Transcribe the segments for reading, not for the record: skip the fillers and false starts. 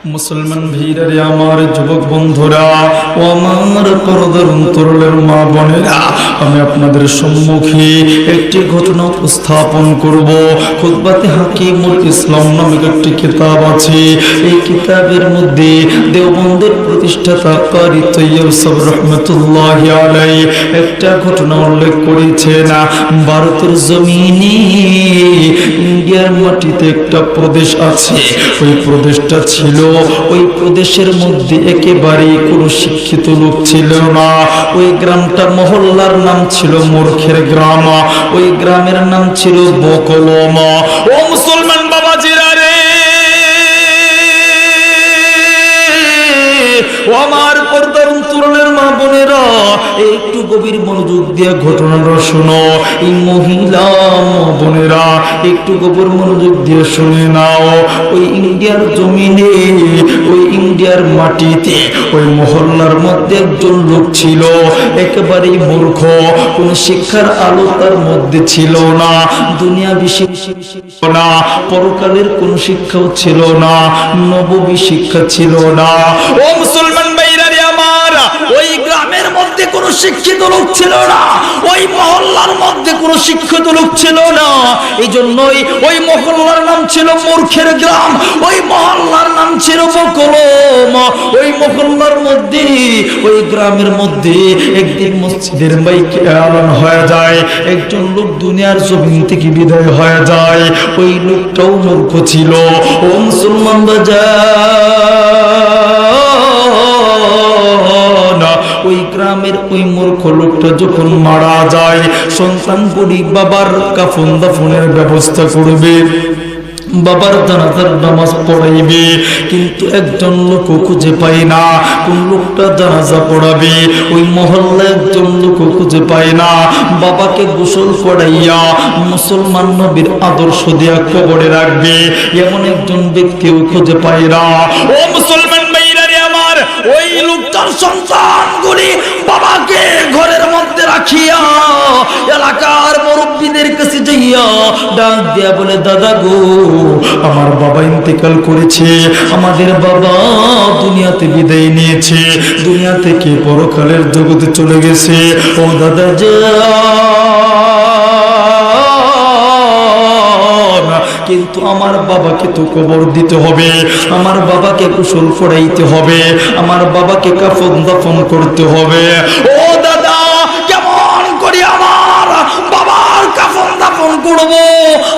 মুসলমান ভাইরা আমার, যুবক বন্ধুরা ও আমার পরদার অন্তরালের মা বোনেরা, আমি আপনাদের সম্মুখে একটি ঘটনা উপস্থাপন করব। খুতবাতে হাকিমুল ইসলাম নামক একটি কিতাব আছে। এই কিতাবের মধ্যে দেওবন্দের প্রতিষ্ঠাতা কারি তৈয়ব সাহেব রহমতুল্লাহি আলাইহি একটা ঘটনা উল্লেখ করেছেন। ভারতের জমিনে ইন্ডিয়ার মাটিতে একটা প্রদেশ আছে। ওই প্রদেশটা ছিল, ওই প্রদেশের মধ্যে একেবারেই কোনো শিক্ষিত লোক ছিল না। ওই গ্রামটা, মহল্লার নাম ছিল মূর্খের গ্রাম। ওই গ্রামের নাম ছিল বকলম। ও মুসলমান বাবাজিরা রে, ও আমার পর্দার অন্তরালের মা বোনেরা, একটু গভীর মনোযোগ দিয়ে ঘটনাটা শোনো। এই মহিলা বোনেরা একটু গভীর মনোযোগ দিয়ে শুনে নাও। ওই ইন্ডিয়ার জমিনে, ওই ইন্ডিয়ার মাটিতে, ওই মহল্লার মধ্যে একজন লোক ছিল, একেবারেই মূর্খ। কোন শিক্ষার আলো তার মধ্যে ছিল না, দুনিয়াবি শিক্ষা ছিল না, পরকালের কোন শিক্ষাও ছিল না, নববী শিক্ষা ছিল না। ও মুসলমান ভাইরা রে আমার, ওই গ্রামের মধ্যে কোন শিক্ষিত লোক ছিল না, ওই মহল্লার মধ্যে কোন শিক্ষিত লোক ছিল না। এই জন্যই ওই মহল্লার নাম ছিল মূর্খের গ্রাম, ওই মহল্লার নাম ছিল বকলম। ওই মহল্লার মধ্যে, ওই গ্রামের মধ্যে একদিন মসজিদের মাইকে এলান হয়ে যায়, একজন লোক দুনিয়ার জমিন থেকে বিদায় হয়ে যায়। ওই লোকটাও মূর্খ ছিল। ও মুসলমান বাজার, ওই গ্রামের ওই মূর্খ লোকটা যখন মারা যায়, সন্তান গরিব বাবার কাফন দাফনের ব্যবস্থা করবে, বাবার জানাজার নামাজ পড়াইবে, কিন্তু একজন লোক খুঁজে পায় না কোন লোকটা জানাজা পড়াবে। ওই মহল্লা একজন লোক খুঁজে পায় না বাবাকে গোসল করাইয়া মুসলমান নবীর আদর্শ দিয়া কবরে রাখবে, এমন একজন ব্যক্তিও খুঁজে পায় না। ও মুসলমান ভাইরা রে আমার, ওই লোকটার সন্তানগুলি বাবাকে ঘরের মধ্যে রাখিয়া এলাকার মুরব্বীদের কাছে যাইয়া ডাক দিয়া বলে, দাদা গো, আমার বাবা ইন্তেকাল করেছে, আমাদের বাবা দুনিয়াতে বিদায় নিয়েছে, দুনিয়া থেকে পরকালের জগতে চলে গেছে। ও দাদা কিন্তু আমার বাবাকে তো কবর দিতে হবে, আমার বাবাকে গোসল করাইতে হবে, আমার বাবাকে কাফন দাফন করতে হবে। ও দাদা, কেমন করে আমার বাবার কাফন দাফন করবো,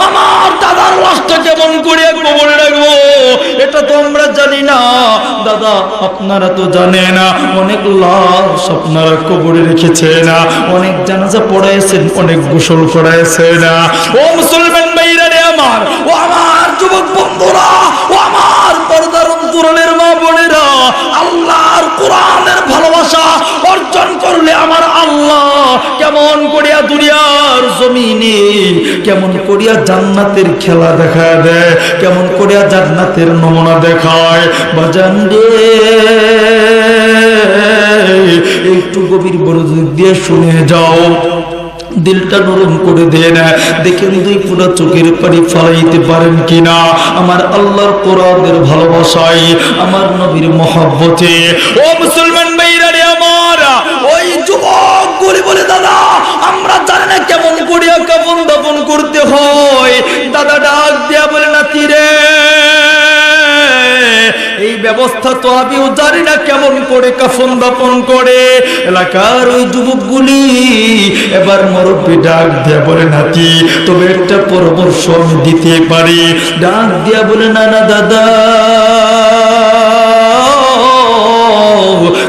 আমার দাদার লাশটা কেমন করে কবরে রাখবো, এটা তো আমরা জানি না। দাদা, আপনারা তো জানেন, অনেক লাশ আপনারা কবরে রেখেছেন, অনেক জানাজা পড়াইছেন, অনেক গোসল করাইছেন। ও মুসলমান ভাইরা রে আমার, ও আমার যুবক বন্ধুরা, ও আমার পর্দার অন্তরালের মা বোনেরা, আল্লাহর কোরআনের ভালোবাসা অর্জন করলে আমার আল্লাহ কেমন করিয়া দুনিয়ার জমিনে, কেমন করিয়া জান্নাতের খেলা দেখা দেয়, কেমন করিয়া জান্নাতের নমুনা দেখায়। বাজান রে, একটু গভীর মনোযোগ দিয়ে শুনে যাও, দিলটা নরম করে দেন, দেখেন দুই পুরো চোখের পানি ফলাইতে পারেন কিনা আমার আল্লাহর কোরআনের ভালোবাসায়, আমার নবীর মহব্বতে। ও মুসলমান ভাইরা রে আমার, ওই যুবক গুলি বলে, দাদা আমরা জানি না কেমন করিয়া কাফন দাফন করতে হয়। দাদা ডাক দিয়া বলে, নাতি রে, এই ব্যবস্থা তো আমিও জানি না কেমন করে কাফন দাফন করে। এলাকার ওই যুবকগুলি এবার মুরব্বি ডাক দিয়া বলে, নাতি তবে একটা পরামর্শ আমি দিতে পারি। ডাক দিয়া বলে, না না দাদা,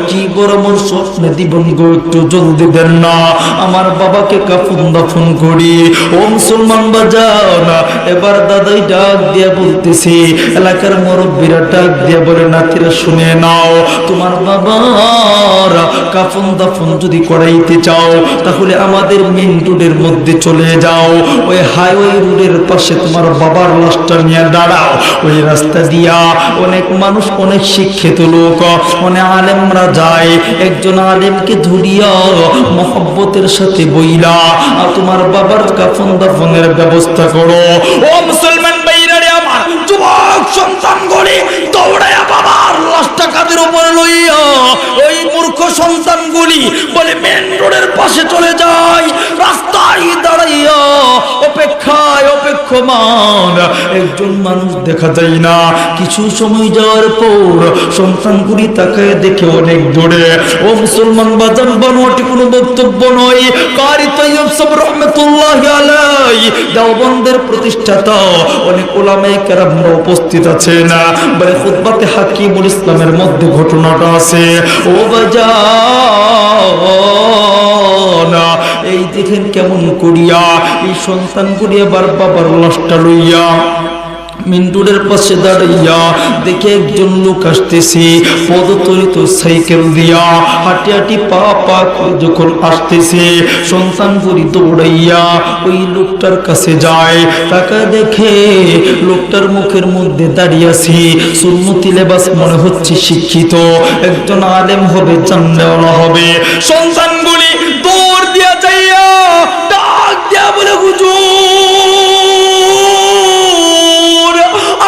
কি পরামর্শ আপনি দিবেন গো, একটু জলদি দেন না, আমার বাবাকে কাফন দাফন করি। ও মুসলমান বাজান, এবার দাদাই ডাক দিয়া বলতেছি, এলাকার মুরব্বীরা ডাক দিয়া বলে, নাতিরা শুনে নাও, তোমার বাবার কাফন দাফন যদি করাইতে চাও তাহলে আমাদের মেইন রোডের মধ্যে চলে যাও, ওই হাইওয়ে রোডের পাশে তোমার বাবার লাশটা নিয়ে দাঁড়াও। ওই রাস্তা দিয়া অনেক মানুষ, অনেক শিক্ষিত লোক, অনেক আলেমরা যায়, একজন আলেমকে ধরিয়া মহব্বতের সাথে বইলা আর তোমার বাবার কাফন দাফনের ব্যবস্থা করো। ও মুসলমান ভাইরা রে আমার, যুবক সন্তান গড়ে দৌড়ায়া বাবা কাঁধের উপরে লইয়া ওই মূর্খ সন্তানগুলি বলে মেন রোডের পাশে চলে যায়, রাস্তায় দাঁড়াইয়া অপেক্ষায় অপেক্ষমান। একজন মানুষ দেখা যায় না। কিছু সময় যাওয়ার পর সন্তানগুলি তাকায় দেখে অনেক দূরে। ও মুসলমান বাজান, বানোয়াটি কোনো বক্তব্য নয়। কারি তৈয়ব সাহেব রহমাতুল্লাহি আলাইহি দেওবন্দের প্রতিষ্ঠাতা অনেক উলামায়ে কেরামরা উপস্থিত আছেন। বলে খুতবাতে হাকিমুল ইসলামের মধ্যে ঘটনাটা আছে। ও বাজান, এই দেখেন কেমন করিয়া এই সন্তানগুলি আবার বাবার লাশটা লইয়া মিন্টুরের পাশে দাঁড়াইয়া দেখে একজন লোক আসতেছে পদতরিত সাইকেল দিয়া, হাঁটি হাঁটি পা পা করে যখন আসতেছে সন্তানগুলি দৌড়াইয়া ওই লোকটার কাছে যায়। তাকে দেখে লোকটার মুখের মধ্যে দাঁড়িয়ে আছে সুন্নতি লেবাস, মনে হচ্ছে শিক্ষিত একজন আলেম হবে, জাননেওয়ালা হবে। সন্তানগুলি দৌড় দিয়া যাইয়া ডাক দিয়া বলে, হুজুর,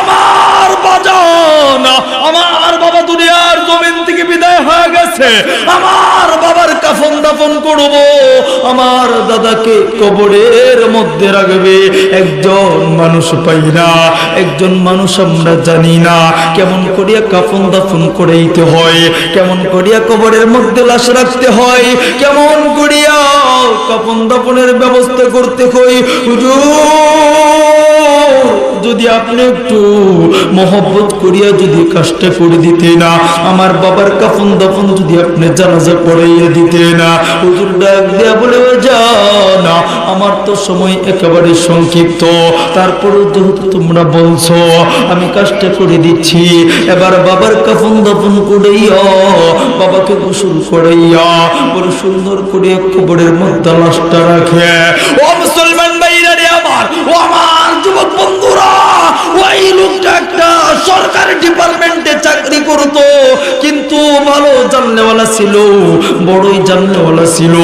আমার বাজান, আমার বাবা দুনিয়ার জমিন থেকে বিদায় হয়ে গেছে, আমার বাবার কাফন দাফন করব, আমার দাদাকে কবরের মধ্যে রাখবে। একজন মানুষ পাই না, একজন মানুষ আমরা জানি না কেমন করিয়া কাফন দাফন করাইতে হয়, কেমন করিয়া কবরের মধ্যে লাশ রাখতে হয়, কেমন করিয়া কাফন দাফনের ব্যবস্থা করতে হয়। হুজুর, যদি আপনি একটু মহব্বত করিয়া যদি কাজটা করে দিতে না, আমার বাবার কাফন দাফন যদি আপনি জানাজা পড়াইয়া দিতে না। হুজুর ডাক দেয়া বলে, জানা আমার তো সময় একেবারে সংক্ষিপ্ত, তারপরে যেহেতু তোমরা বলছো আমি কাজটা করে দিচ্ছি। এবার বাবার কাফন দাফন করাইয়া বাবাকে গোসল করাইয়া বড় সুন্দর করে কবরের মধ্যে লাশটা রাখে। ও মুসলমান ভাইরা রে আমার, ও আমার যুবক বন্ধুরা, ওই লোকটা একটা সরকারি ডিপার্টমেন্টে চাকরি করত, কিন্তু ভালো জাননেওয়ালা ছিল, বড়ই জাননেওয়ালা ছিল।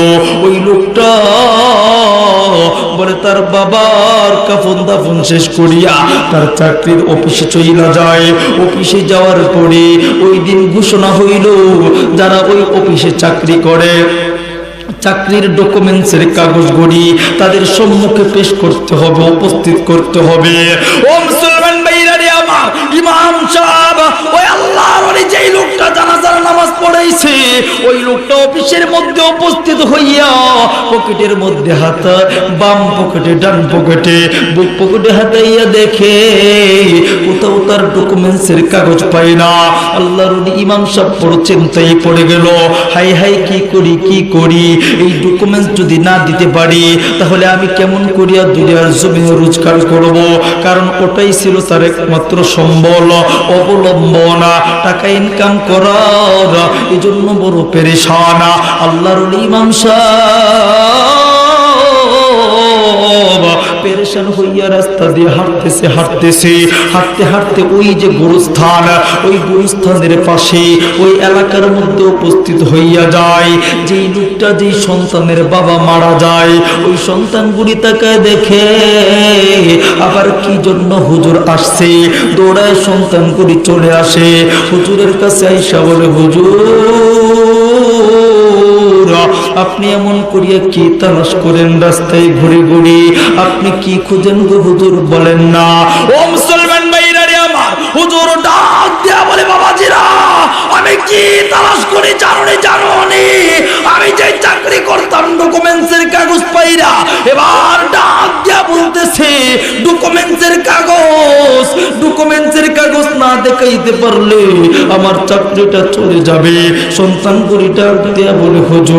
ওই লোকটা বলে তার বাবার কাফন দাফন শেষ করিয়া তার চাকরির অফিসে চইলা যায়। অফিসে যাওয়ার পরে ওই দিন ঘোষণা হইল, যারা ওই অফিসে চাকরি করে চাকরির ডকুমেন্টসের কাগজগুলি তাদের সম্মুখে পেশ করতে হবে, উপস্থিত করতে হবে। ও মুসলমান ভাইরা রে আমার, ইমাম সাহেব ওই আল্লাহর ওলি যেই লোকটা জানাজার নামাজ পড়াইছে ওই লোকটা অফিসের মধ্যে উপস্থিত হইয়া পকেটের মধ্যে হাত, বাম পকেটে ডান পকেটে বুক পকেটে হাতাইয়া দেখে কোথাও তার ডকুমেন্টসের কাগজ পায় না। আল্লাহর ওলি ইমাম সাহেব বড় চিন্তায় পড়ে গেল, হাই হাই কি করি কি করি, এই ডকুমেন্টস যদি না দিতে পারি তাহলে আমি কেমন করিয়া দুনিয়ার জমিনে রোজগার করব। কারণ ওটাই ছিল তার একমাত্র সম্বল, অবলম্বন, টাকা ইনকাম করার। এই জন্য বড় পেরেশান। আল্লাহর ইমাম সাহেব পেরেশান হইয়া রাস্তা দিয়ে হাঁটতেছে হাঁটতেছে হাঁটতে হাঁটতে ওই যে গোরস্থান, ওই গোরস্থানের পাশে ওই এলাকার মধ্যে উপস্থিত হইয়া যায়। যেই লোকটা যেই সন্তানের বাবা মারা যায় ওই সন্তানগুলি তাকে দেখে আবার কি জন্য হুজুর আসছে, দৌড়ায় সন্তানগুলি চলে আসে হুজুরের কাছে আইসা বলে, হুজুর আপনি এমন করিয়া কি তালাশ করেন রাস্তায় ঘুরে ঘুরে, আপনি কি খুঁজেন গো হুজুর বলেন না। ও মুসলমান ভাইরা রে আমার, হুজুর ডাক দেয়া বলে, বাবাজিরা আমি কি তালাশ করি জানোনি? আমি যে চাকরি করতাম ডকুমেন্টসের কাগজ পাইরা, এবার ডাক দেয়া বলতেছে ডকুমেন্টসের কাগজ না দেখাইতে পারলে আমার চাকরিটা চলে যাবে। সন্তানগুলি ডাক দেয়া বলে, হুজুর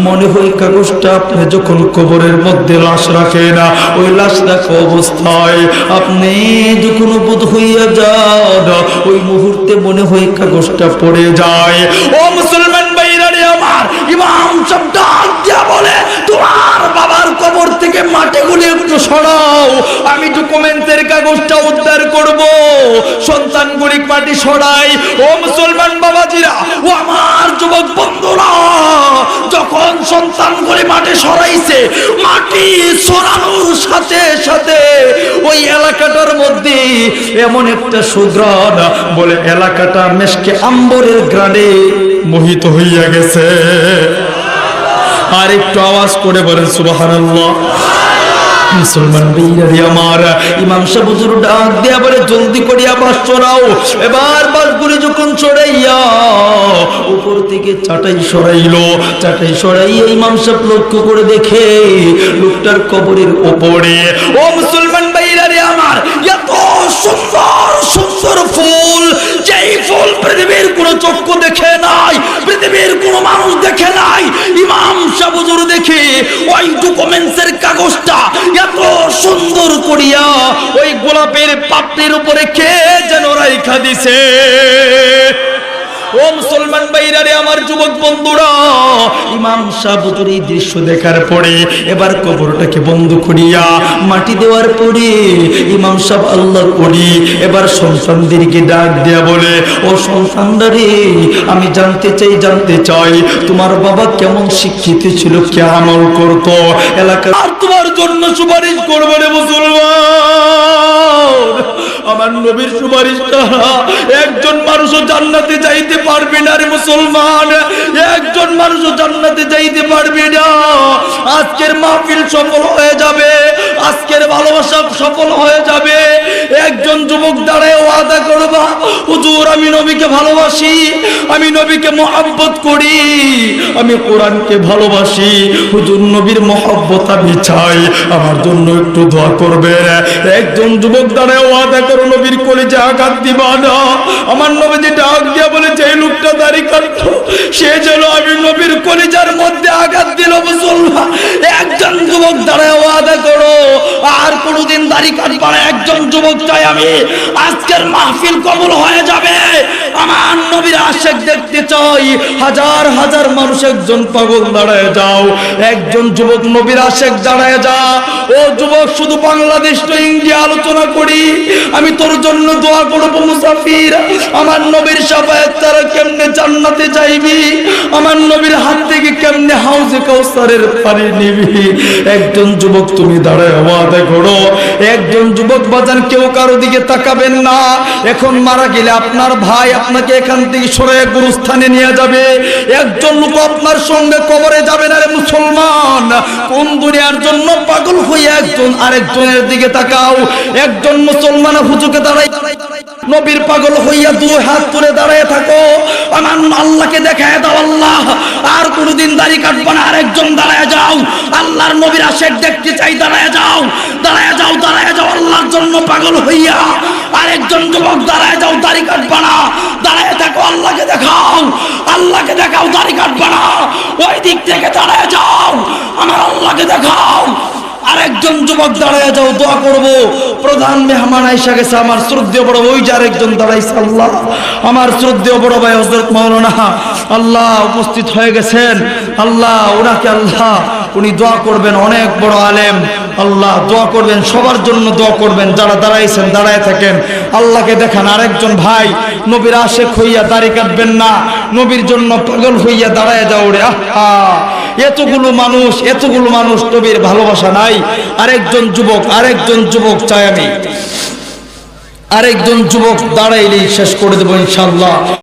মনে হয় কাগজটা আপনি যখন কবরের মধ্যে লাশ রাখে না, ওই লাশ রাখা অবস্থায় আপনি যখন উপদ হইয়া যান ওই মুহূর্তে মনে হয় কাগজটা পড়ে যায়। ও মুসলমান ভাইরা রে আমার, ইমাম সাহেব ডাক দিয়া বলে, তোমার বাবার কবর থেকে মাটিগুলি একটু সরাও, আমি ডকুমেন্টের কাগজটা উদ্ধার করব। সন্তানগুলি মাটি সরাই। ও মুসলমান বাবাজিরা, ও আমার যুবক বন্ধুরা, যখন সন্তানগুলি করে মাটি সরাইছে। মাটি সরানোর সাথে সাথে ওই এলাকাটার মধ্যে এমন একটা সুঘ্রাণ, বলে এলাকাটা মেশকে আম্বরের গ্রানে মোহিত হইয়া গেছে। আর একটু আওয়াজ করে বলেন সুবহানাল্লাহ। মুসলমান ভাইরা আমার, ইমাম সাহেব হুজুর ডাক দিয়া বলে জলদি করিয়া বাস চড়াও। এবার বাসগুলি যখন চড়াইয়া উপর থেকে চাটাই সরাইলো, চাটাই সরাইয়া ইমাম সাহেব লক্ষ্য করে দেখে লোকটার কবরের উপরে, ও মুসলমান ভাইরা আমার, এত সুন্দর সুন্দর ফুল, যেই ফুল পৃথিবীর কোন চক্ষু দেখে নাই, পৃথিবীর কোন মানুষ দেখে নাই, ইমাম সাহেব হুজুর দেখে ওই ডকুমেন্টসের কাগজটা এত সুন্দর করিয়া ওই গোলাপের পাপড়ির উপরে কে যেন রাইখা দিছে। ও মুসলমান ভাইরা রে আমার, যুবক বন্ধুরা, ইমাম সাহেব হুজুর এই দৃশ্য দেখার পরে এবার কবরটাকে বন্ধ করিয়া মাটি দেওয়ার পরে ইমাম সাহেব আল্লাহর ওলি এবার সন্তানদেরকে ডাক দেয়া বলে, ও সন্তানরা রে, আমি জানতে চাই তোমার বাবা কেমন শিক্ষিত ছিল, কে আমল করতো এলাকার, আর তোমার জন্য সুপারিশ করবে রে মুসলমান। আমার নবীর সুপারিশ ছাড়া একজন মানুষও জান্নাতে যাইতে পারবে না রে মুসলমান, একজন মানুষও জান্নাতে যাইতে পারবে না। আজকের মাহফিল সফল হয়ে যাবে, আজকের ভালোবাসা সফল হয়ে যাবে। একজন যুবক দাঁড়ায় ওয়াদা করবা, হুজুর আমি নবীকে ভালোবাসি, আমি নবীকে মহব্বত করি, আমি কোরআনকে ভালোবাসি, হুজুর নবীর মহব্বত আমি চাই, আমার জন্য একটু দোয়া করবেন। একজন যুবক দাঁড়ায় ওয়াদা করো, নবীর কলিজে আঘাত দিবা না। আমার নবী যে ডাক দিয়া বলে, যে লোকটা দাড়ি কাটতো সে যেন আমি নবীর কলিজার মধ্যে আঘাত দিল। মুসলমান, একজন যুবক দাঁড়ায় ওয়াদা করো আর কোনোদিন দাড়ি কাটবা না। একজন যুবক চাই আমি আজকের মাহফিল কবুল হয়ে যাবে, আমার নবীর আশিক দেখতে চাই। হাজার হাজার মানুষ, একজন পাগল দাঁড়ায় যাও, একজন যুবক নবীর আশিক দাঁড়ায় যা। ও যুবক, শুধু বাংলাদেশ তো ইন্ডিয়া আলোচনা করি, আমি তোর জন্য দোয়া করব। মুসাফির, আমার নবীর শাফায়াত তারা কেমনে জান্নাতে যাইবি, আমার নবীর হাত থেকে কেমনে হাউজে কাউসারের পানি নিবি। একজন যুবক তুমি দাঁড়ায় ওয়াদা করো। একজন যুবক বাজান, কেউ কারো দিকে তাকাবেন না। এখন মারা গেলে আপনার ভাই আপনাকে এখান থেকে সরাইয়া গুরুস্থানে নিয়ে যাবে, একজন লোক আপনার সঙ্গে কবরে যাবে না রে মুসলমান। কোন দুনিয়ার জন্য পাগল হইয়া একজন আরেকজনের দিকে তাকাও। একজন মুসলমান হুজুকে দাঁড়াই নবীর পাগল হইয়া দুই হাত তুলে দাঁড়ায় থাকো, আমার আল্লাহকে দেখায় দাও। আল্লাহ, আর কোনোদিন দাড়ি কাটবা না। আরেকজন দাঁড়ায় যাও, আল্লাহর নবীর আশিক দেখতে চাই, দাঁড়ায় যাও, দাঁড়ায় যাও, দাঁড়ায় যাও আল্লাহর জন্য পাগল হইয়া। আরেকজন যুবক দাঁড়ায় যাও, দাড়ি কাটবা না, দাঁড়ায় থাকো, আল্লাহকে দেখাও, আল্লাহকে দেখাও, দাড়ি কাটবা না। ওই দিক থেকে দাঁড়ায় যাও, আমার আল্লাহকে দেখাও। আরেকজন যুবক দাঁড়ায় যাও, দোয়া করব। প্রধান মেহমান আয়েশা গেছে, আমার শ্রদ্ধেয় বড়, ওই যে আরেকজন দাঁড়াইছে। আল্লাহ, আমার শ্রদ্ধেয় বড় ভাই হযরত মাওলানা আল্লাহ উপস্থিত হয়ে গেছেন। আল্লাহ ওনাকে, আল্লাহ উনি দোয়া করবেন, অনেক বড় আলেম। আল্লাহ দোয়া করবেন, সবার জন্য দোয়া করবেন। যারা দাঁড়াইছেন দাঁড়ায় থাকেন, আল্লাহকে দেখান। আরেকজন ভাই নবীর আশিক হইয়া দাড়ি কাটবেন না, নবীর জন্য পাগল হইয়া দাঁড়ায় যাও রে। আহা, এতগুলো মানুষ নবীর ভালোবাসা নাই। আরেকজন যুবক চাই আমি, আরেকজন যুবক দাঁড়াইলেই শেষ করে দেবো ইনশাআল্লাহ।